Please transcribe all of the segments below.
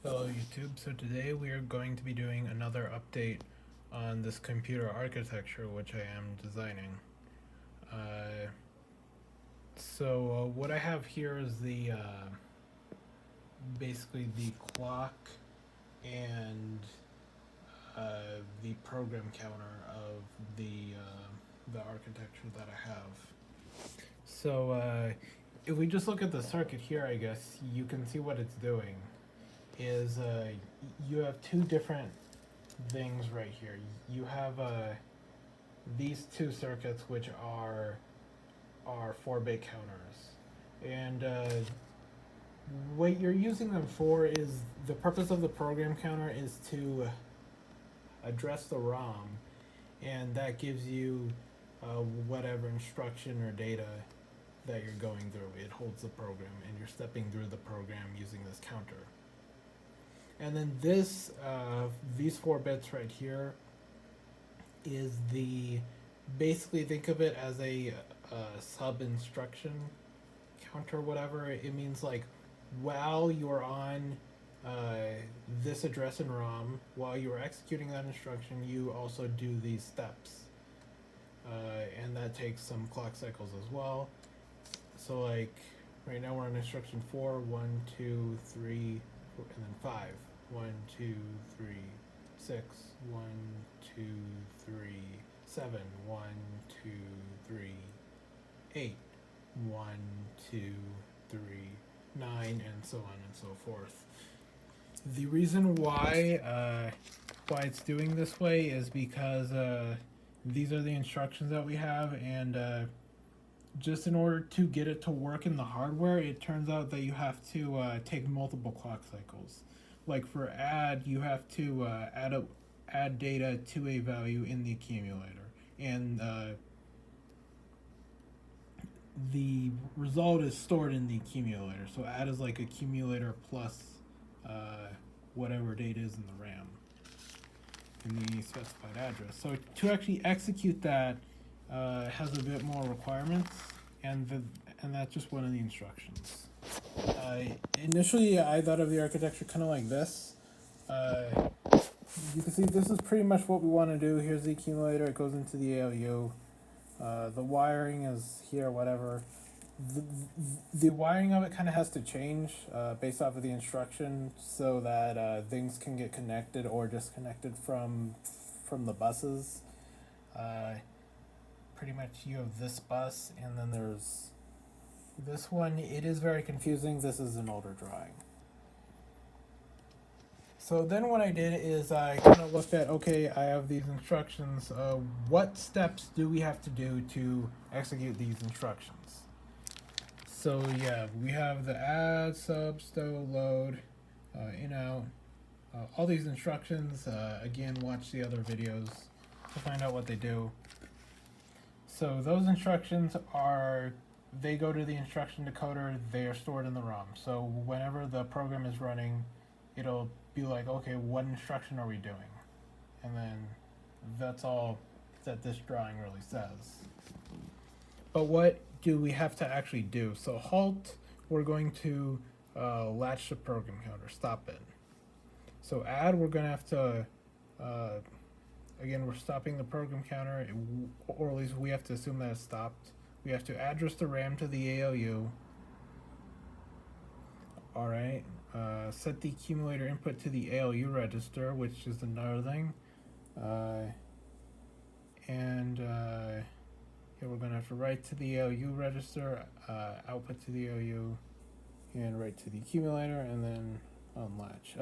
Hello YouTube, so today we are going to be doing another update on this computer architecture which I am designing. What I have here is the basically the clock and the program counter of the architecture that I have. If we just look at the circuit here, I guess you can see what it's doing. Is you have two different things right here. You have these two circuits which are 4-bit counters, and what you're using them for is the purpose of the program counter is to address the ROM, and that gives you whatever instruction or data that you're going through. It holds the program, and you're stepping through the program using this counter. And then this, these 4 bits right here is basically think of it as a sub instruction counter, whatever. It means like while you're on this address in ROM, while you're executing that instruction, you also do these steps. And that takes some clock cycles as well. So like right now we're on instruction 4, 1, 2, 3, and then 5. 1, 2, 3, 6, 1, 2, 3, 7, 1, 2, 3, 8, 1, 2, 3, 9, and so on and so forth. The reason why it's doing this way is because these are the instructions that we have, and just in order to get it to work in the hardware, it turns out that you have to take multiple clock cycles. Like for add, you have to add data to a value in the accumulator, and the result is stored in the accumulator. So add is like accumulator plus whatever data is in the RAM in the specified address. So to actually execute that has a bit more requirements, and that's just one of the instructions. Initially, I thought of the architecture kind of like this. You can see this is pretty much what we want to do. Here's the accumulator. It goes into the ALU. The wiring is here, whatever. The wiring of it kind of has to change based off of the instruction so that things can get connected or disconnected from the buses. Pretty much you have this bus, and then there's this one. It is very confusing. This is an older drawing. So then what I did is I kind of looked at, okay, I have these instructions. What steps do we have to do to execute these instructions? So yeah, we have the add, sub, stow, load, in, out, all these instructions. Again, watch the other videos to find out what they do. So those instructions they go to the instruction decoder. They are stored in the ROM. So whenever the program is running, it'll be like, okay, what instruction are we doing? And then that's all that this drawing really says. But what do we have to actually do? So halt, we're going to latch the program counter, stop it. So add, we're going to have to again, we're stopping the program counter, or at least we have to assume that it's stopped. We have to address the RAM to the ALU. Alright, set the accumulator input to the ALU register, which is another thing. Here we're going to have to write to the ALU register, output to the ALU, and write to the accumulator, and then unlatch.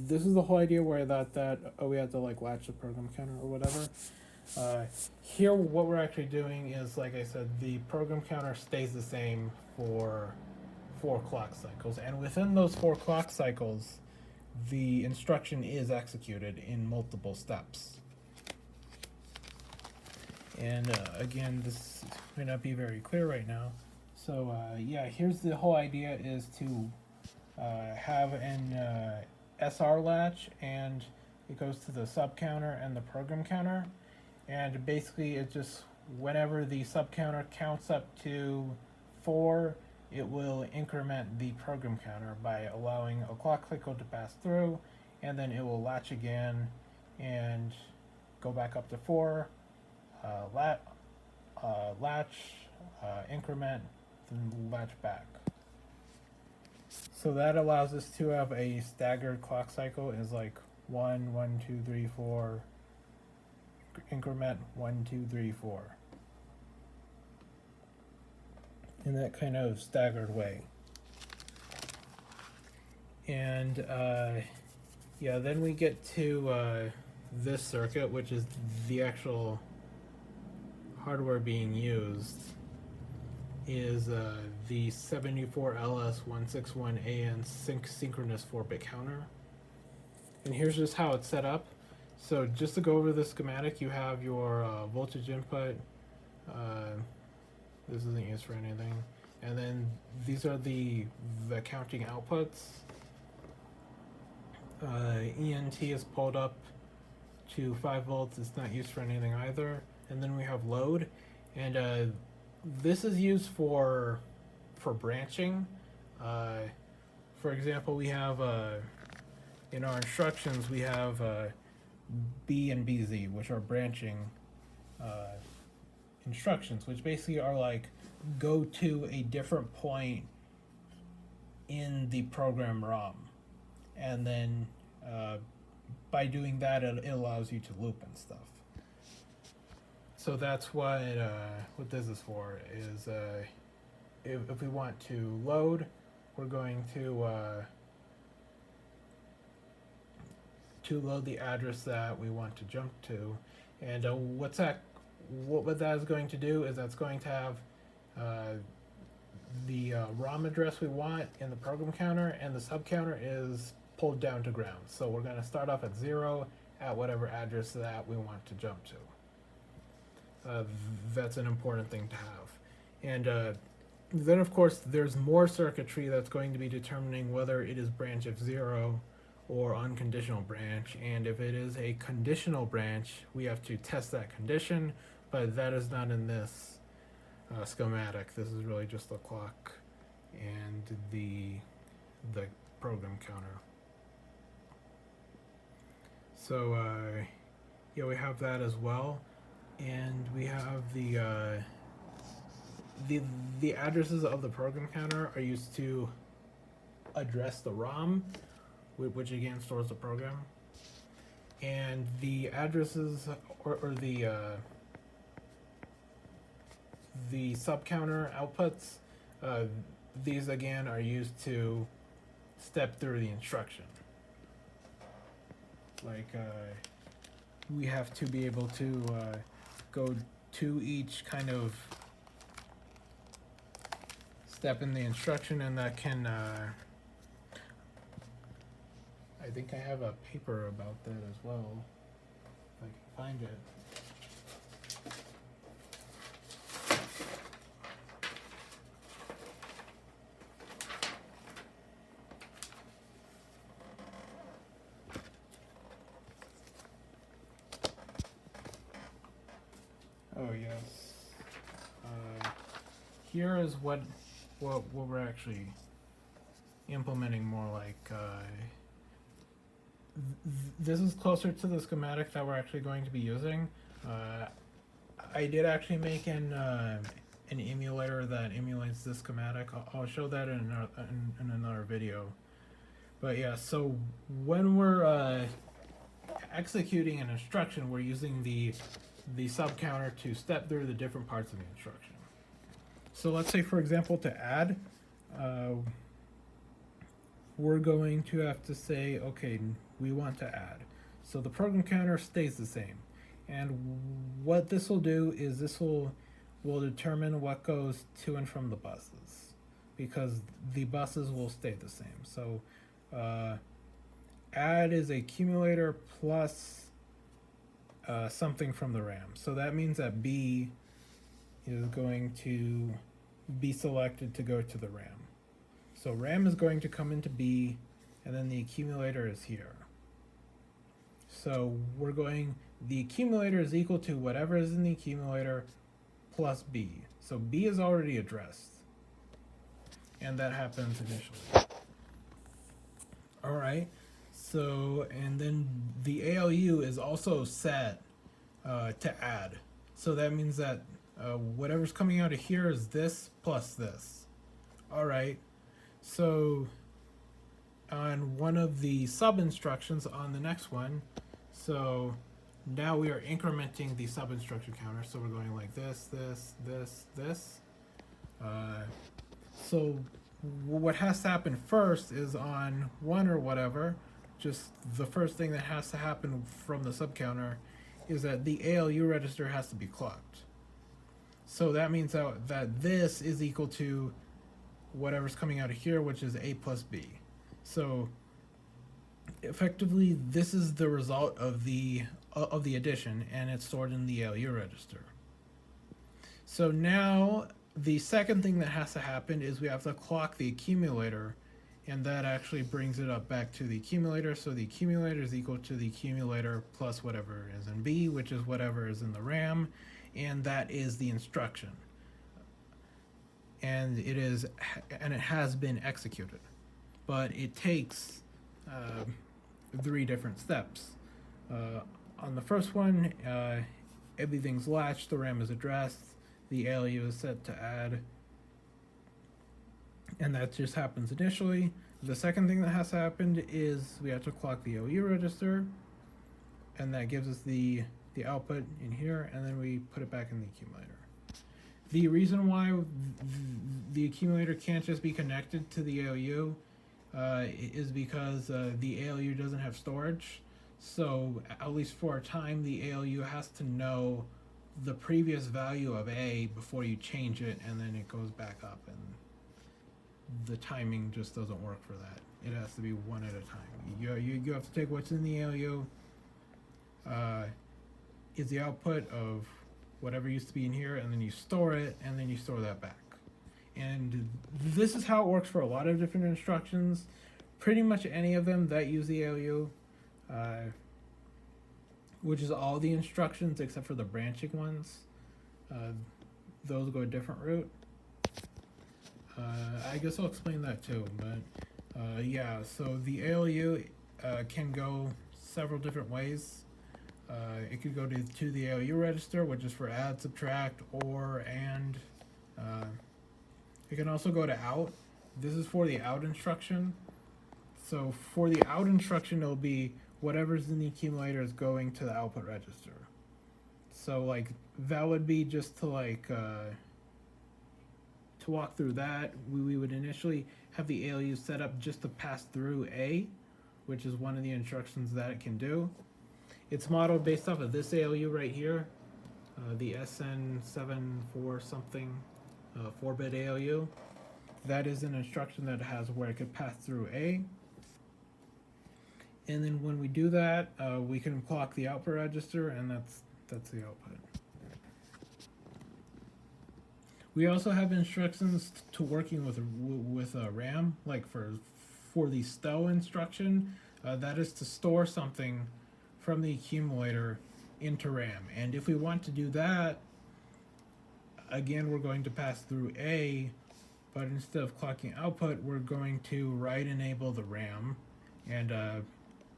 This is the whole idea where I thought that we had to like latch the program counter or whatever. Here what we're actually doing is, like I said, the program counter stays the same for 4 clock cycles, and within those 4 clock cycles the instruction is executed in multiple steps. And again, this may not be very clear right now. So yeah, here's the whole idea, is to have an SR latch, and it goes to the sub counter and the program counter, and basically it just, whenever the sub counter counts up to 4, it will increment the program counter by allowing a clock cycle to pass through, and then it will latch again and go back up to 4, latch, increment, then latch back. So that allows us to have a staggered clock cycle. Is like 1, 1, 2, 3, 4, increment 1, 2, 3, 4. In that kind of staggered way. And yeah, then we get to this circuit, which is the actual hardware being used, is the 74LS161AN synchronous 4-bit counter. And here's just how it's set up. So just to go over the schematic, you have your voltage input. This isn't used for anything. And then these are the counting outputs. ENT is pulled up to 5 volts. It's not used for anything either. And then we have load. And this is used for branching. For example, we have in our instructions we have B and BZ, which are branching instructions, which basically are like go to a different point in the program ROM, and then by doing that it allows you to loop and stuff. So that's what this is for, is if we want to load, we're going to load the address that we want to jump to. And what that is going to do is that's going to have the ROM address we want in the program counter, and the sub counter is pulled down to ground. So we're going to start off at 0 at whatever address that we want to jump to. That's an important thing to have. And then of course there's more circuitry that's going to be determining whether it is branch if 0 or unconditional branch. And if it is a conditional branch, we have to test that condition, but that is not in this schematic. This is really just the clock and the program counter. So yeah, we have that as well. And we have the addresses of the program counter are used to address the ROM, which again stores the program. And the addresses or the sub counter outputs, these again are used to step through the instruction. Like we have to be able to go to each kind of step in the instruction, and that can I think I have a paper about that as well, if I can find it. Oh yes. Here is what we're actually implementing more like. This is closer to the schematic that we're actually going to be using. I did actually make an emulator that emulates this schematic. I'll show that in another video. But yeah, so when we're executing an instruction, we're using the sub counter to step through the different parts of the instruction. So let's say, for example, to add, we're going to have to say, okay, we want to add. So the program counter stays the same. And what this will do is this will determine what goes to and from the buses, because the buses will stay the same. So add is accumulator plus something from the RAM. So that means that B is going to be selected to go to the RAM. So RAM is going to come into B, and then the accumulator is here. So the accumulator is equal to whatever is in the accumulator plus B. So B is already addressed. and that happens initially. All right. So, and then the ALU is also set to add. So that means that whatever's coming out of here is this plus this. All right. So on one of the sub instructions on the next one, so now we are incrementing the sub instruction counter. So we're going like this, this, this, this. So what has to happen first is on one or whatever, just the first thing that has to happen from the sub counter is that the ALU register has to be clocked. So that means that this is equal to whatever's coming out of here, which is A plus B. So effectively, this is the result of the addition, and it's stored in the ALU register. So now the second thing that has to happen is we have to clock the accumulator, and that actually brings it up back to the accumulator. So the accumulator is equal to the accumulator plus whatever is in B, which is whatever is in the RAM, and that is the instruction. And it has been executed, but it takes 3 different steps. On the first one, everything's latched, the RAM is addressed, the ALU is set to add, and that just happens initially. The second thing that has to happen is we have to clock the ALU register, and that gives us the output in here, and then we put it back in the accumulator. The reason why the accumulator can't just be connected to the ALU is because the ALU doesn't have storage. So at least for a time, the ALU has to know the previous value of A before you change it, and then it goes back up, and the timing just doesn't work for that. It has to be one at a time. You have to take what's in the ALU, is the output of whatever used to be in here, and then you store it, and then you store that back. And this is how it works for a lot of different instructions. Pretty much any of them that use the ALU, which is all the instructions except for the branching ones. Those go a different route. I guess I'll explain that too, but yeah, so the ALU can go several different ways. It could go to the ALU register, which is for add, subtract, or, and. It can also go to out. This is for the out instruction. So for the out instruction, it'll be whatever's in the accumulator is going to the output register. So like that would be just to like to walk through that, we would initially have the ALU set up just to pass through A, which is one of the instructions that it can do. It's modeled based off of this ALU right here, the SN74 something 4-bit ALU. That is an instruction that has where it could pass through A. And then when we do that, we can clock the output register, and that's the output. We also have instructions to working with RAM, like for the stow instruction. That is to store something from the accumulator into RAM. And if we want to do that, again, we're going to pass through A, but instead of clocking output, we're going to write enable the RAM. And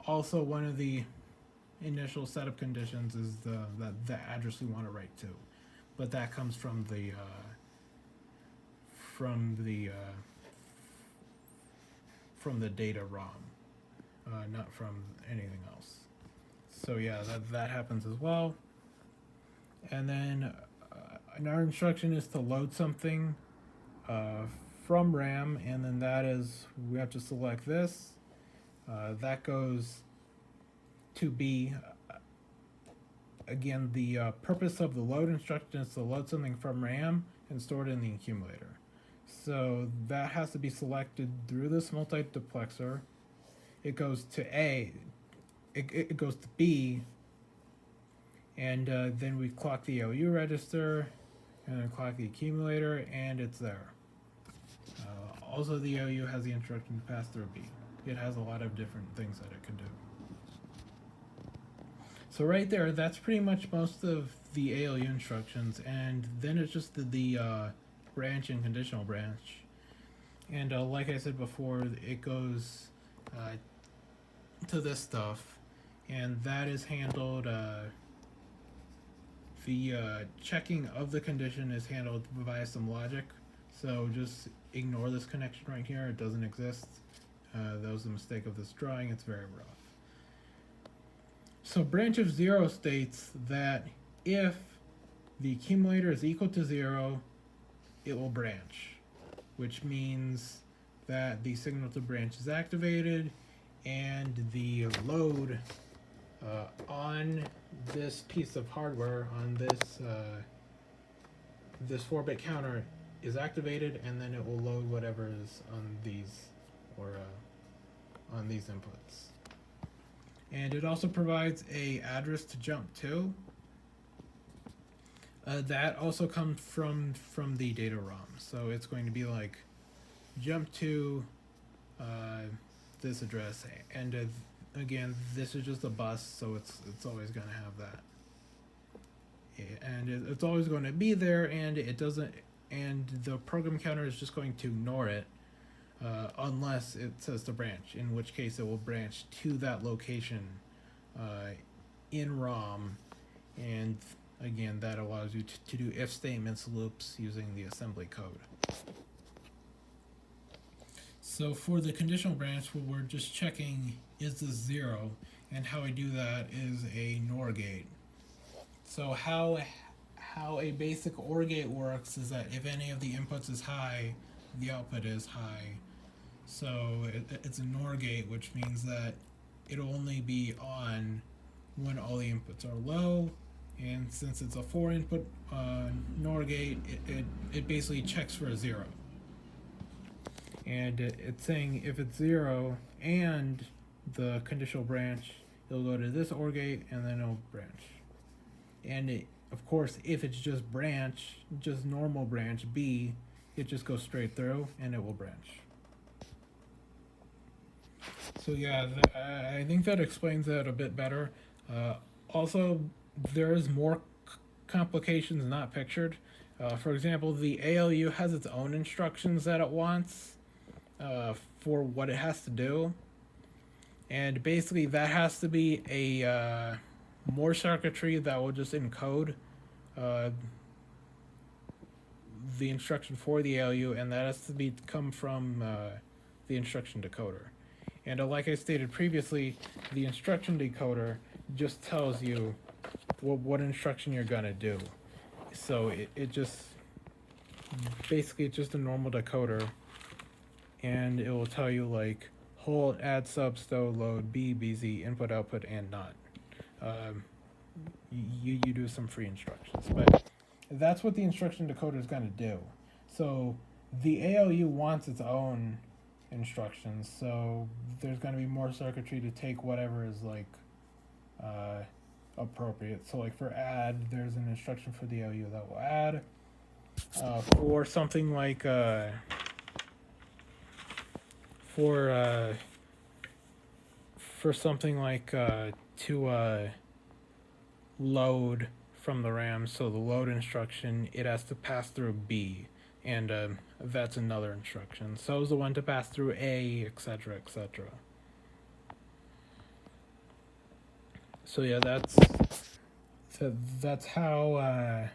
also one of the initial setup conditions is the address we want to write to, but that comes from the data ROM, not from anything else. So yeah, that happens as well. And then our instruction is to load something from RAM, and then that is, we have to select this. That goes to B. Again, the purpose of the load instruction is to load something from RAM and store it in the accumulator. So that has to be selected through this multiplexer. It goes to A, it goes to B, and then we clock the ALU register, and then clock the accumulator, and it's there. Also, the ALU has the instruction to pass through B. It has a lot of different things that it can do. So right there, that's pretty much most of the ALU instructions, and then it's just the branch and conditional branch. And like I said before, it goes to this stuff, and that is handled. The checking of the condition is handled via some logic. So just ignore this connection right here. It doesn't exist. That was a mistake of this drawing. It's very rough. So branch of 0 states that if the accumulator is equal to 0, it will branch, which means that the signal to branch is activated, and the load on this piece of hardware, on this 4-bit counter, is activated, and then it will load whatever is on these, or on these inputs. And it also provides a address to jump to. That also comes from the data ROM. So it's going to be like jump to this address, and again, this is just a bus, so it's always going to have that, and it's always going to be there, and it doesn't, and the program counter is just going to ignore it unless it says to branch, in which case it will branch to that location in ROM, and again, that allows you to do if statements loops using the assembly code. So for the conditional branch, what we're just checking is this 0, and how I do that is a NOR gate. So how a basic OR gate works is that if any of the inputs is high, the output is high. So it's a NOR gate, which means that it'll only be on when all the inputs are low, and since it's a 4-input NOR gate, it basically checks for a 0. And it's saying if it's 0 and the conditional branch, it'll go to this OR gate and then it'll branch. And of course, if it's just branch, just normal branch B, it just goes straight through and it will branch. So yeah, I think that explains that a bit better. Also, there's more complications not pictured. For example, the ALU has its own instructions that it wants for what it has to do, and basically that has to be a more circuitry that will just encode the instruction for the ALU, and that has to come from the instruction decoder. And like I stated previously, the instruction decoder just tells you what instruction you're gonna do. So it just basically, it's just a normal decoder, and it will tell you like hold, add, sub, stow, load, B, BZ, input, output, and not. You do some free instructions, but that's what the instruction decoder is going to do. So the ALU wants its own instructions, so there's going to be more circuitry to take whatever is like appropriate. So like for add, there's an instruction for the ALU that will add. For something like for something like to load from the RAM, so the load instruction, it has to pass through B, and that's another instruction. So is the one to pass through A, etc., etc. So yeah, that's how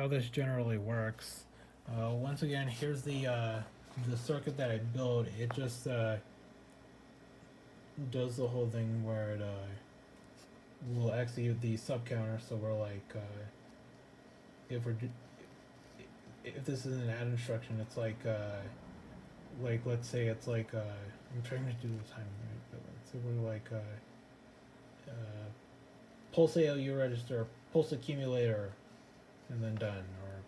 this generally works. Once again, here's the circuit that I built. It just does the whole thing where it will execute the sub counter. So we're like, if this is an add instruction, it's like let's say it's like I'm trying to do the timing right, but let's say we're like pulse ALU register, pulse accumulator, and then done, or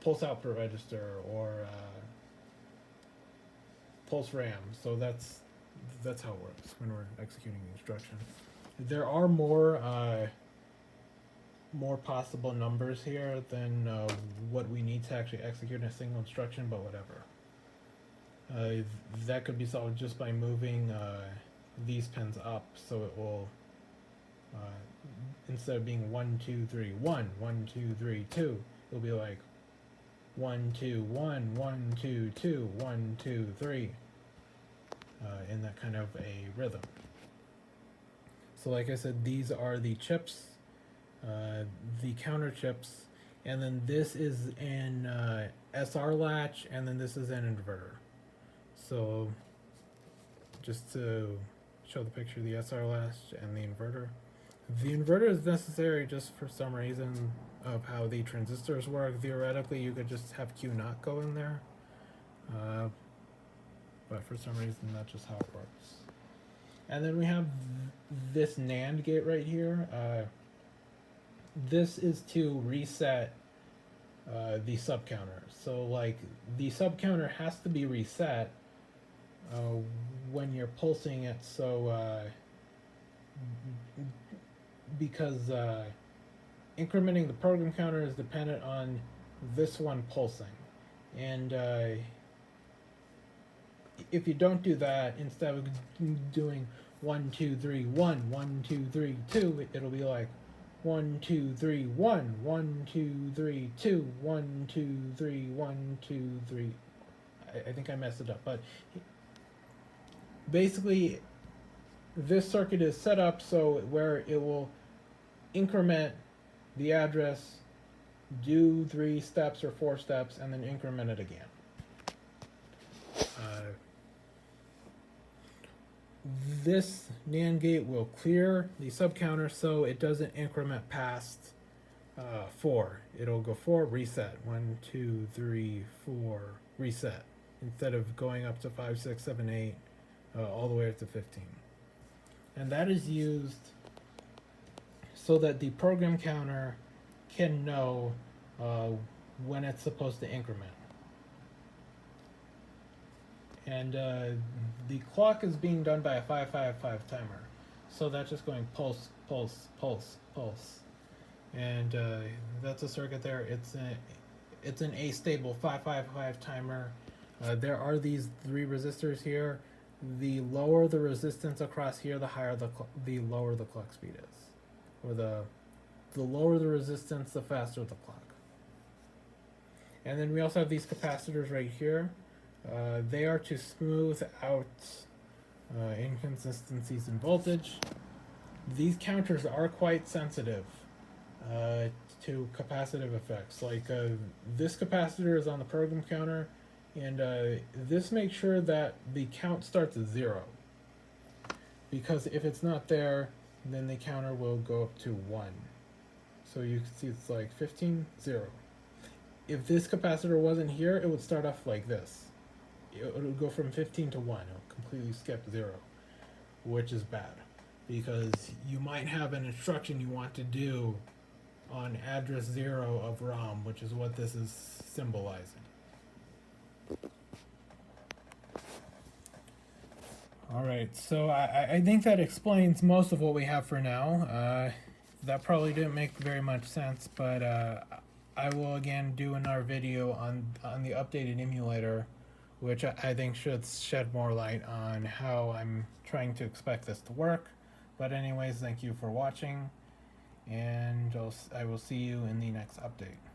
pulse output register, or pulse RAM. So that's how it works when we're executing the instruction. There are more possible numbers here than what we need to actually execute in a single instruction, but whatever. That could be solved just by moving these pins up, so it will instead of being 1 2 3 1 1 2 3 2, it'll be like 1, 2, 1, 1, 2, 2, 1, 2, 3, in that kind of a rhythm. So like I said, these are the chips, the counter chips, and then this is an SR latch, and then this is an inverter. So just to show the picture of the SR latch and the inverter. The inverter is necessary just for some reason of how the transistors work. Theoretically, you could just have Q not go in there, but for some reason, that's just how it works. And then we have this NAND gate right here. This is to reset the sub counter. So like the sub counter has to be reset when you're pulsing it. So because incrementing the program counter is dependent on this one pulsing, and if you don't do that, instead of doing 1, 2, 3, 1, 1, 2, 3, 2, it'll be like 1, 2, 3, 1, 1, 2, 3, 2, 1, 2, 3, 1, 2, 3. I think I messed it up, but basically this circuit is set up so where it will increment the address, do 3 steps or 4 steps, and then increment it again. This NAND gate will clear the sub counter so it doesn't increment past 4. It'll go 4, reset, 1, 2, 3, 4, reset, instead of going up to 5, 6, 7, 8, all the way up to 15. And that is used so that the program counter can know when it's supposed to increment. And the clock is being done by a 555 timer. So that's just going pulse, pulse, pulse, pulse. And that's a circuit there. It's an astable 555 timer. There are these 3 resistors here. The lower the resistance across here, the higher the lower the clock speed is. Or the lower the resistance, the faster the clock. And then we also have these capacitors right here. They are to smooth out inconsistencies in voltage. These counters are quite sensitive to capacitive effects. Like this capacitor is on the program counter, and this makes sure that the count starts at 0. Because if it's not there, then the counter will go up to 1. So you can see it's like 15, 0. If this capacitor wasn't here, it would start off like this. It would go from 15 to 1. It would completely skip 0, which is bad. Because you might have an instruction you want to do on address 0 of ROM, which is what this is symbolizing. Alright, so I think that explains most of what we have for now. That probably didn't make very much sense, but I will again do another video on the updated emulator, which I think should shed more light on how I'm trying to expect this to work. But anyways, thank you for watching, and I will see you in the next update.